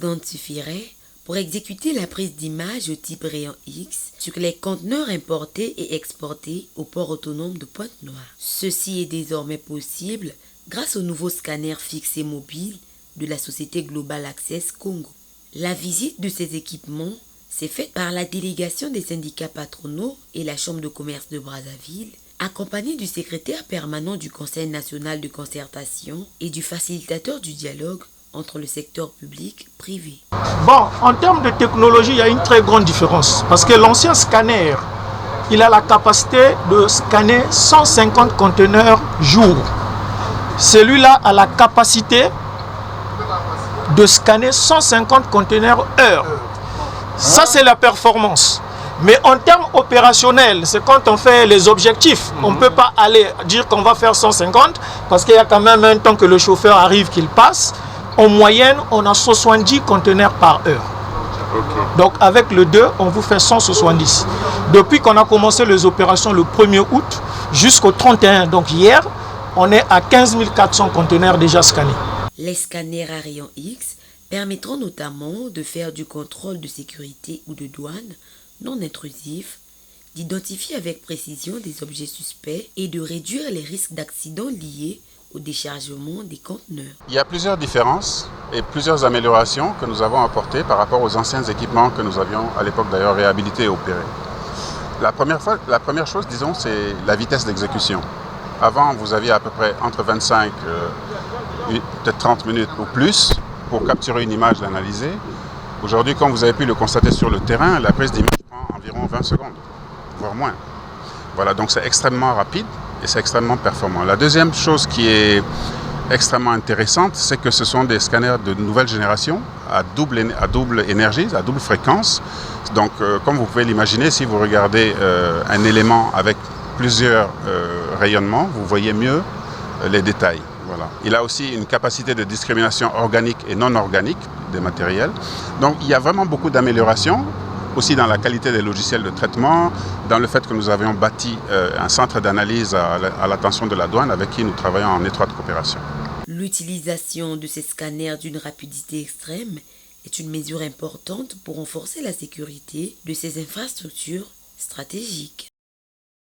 dentifriait pour exécuter la prise d'image au type rayon X sur les conteneurs importés et exportés au port autonome de Pointe-Noire. Ceci est désormais possible grâce au nouveau scanner fixe et mobile de la société Global Access Congo. La visite de ces équipements s'est faite par la délégation des syndicats patronaux et la Chambre de commerce de Brazzaville, accompagnée du secrétaire permanent du Conseil national de concertation et du facilitateur du dialogue entre le secteur public et privé. Bon, en termes de technologie, il y a une très grande différence parce que l'ancien scanner, il a la capacité de scanner 150 conteneurs jour. Celui-là a la capacité de scanner 150 conteneurs heure. Ça, c'est la performance. Mais en termes opérationnels, c'est quand on fait les objectifs. On ne peut pas aller dire qu'on va faire 150 parce qu'il y a quand même un temps que le chauffeur arrive, qu'il passe. En moyenne, on a 70 conteneurs par heure. Okay. Donc avec le 2, on vous fait 170. Depuis qu'on a commencé les opérations le 1er août jusqu'au 31, donc hier, on est à 15 400 conteneurs déjà scannés. Les scanners à rayon X permettront notamment de faire du contrôle de sécurité ou de douane non intrusif, d'identifier avec précision des objets suspects et de réduire les risques d'accidents liés au déchargement des conteneurs. Il y a plusieurs différences et plusieurs améliorations que nous avons apportées par rapport aux anciens équipements que nous avions à l'époque d'ailleurs réhabilités et opérés. La première chose, disons, c'est la vitesse d'exécution. Avant, vous aviez à peu près entre 25 peut-être 30 minutes ou plus pour capturer une image, l'analyser. Aujourd'hui, comme vous avez pu le constater sur le terrain, la prise d'image prend environ 20 secondes, voire moins. Voilà, donc c'est extrêmement rapide et c'est extrêmement performant. La deuxième chose qui est extrêmement intéressante, c'est que ce sont des scanners de nouvelle génération à double énergie, à double fréquence. Donc, comme vous pouvez l'imaginer, si vous regardez un élément avec plusieurs rayonnements, vous voyez mieux les détails. Voilà. Il a aussi une capacité de discrimination organique et non organique des matériels. Donc, il y a vraiment beaucoup d'améliorations, aussi dans la qualité des logiciels de traitement, dans le fait que nous avions bâti un centre d'analyse à l'attention de la douane avec qui nous travaillons en étroite coopération. L'utilisation de ces scanners d'une rapidité extrême est une mesure importante pour renforcer la sécurité de ces infrastructures stratégiques.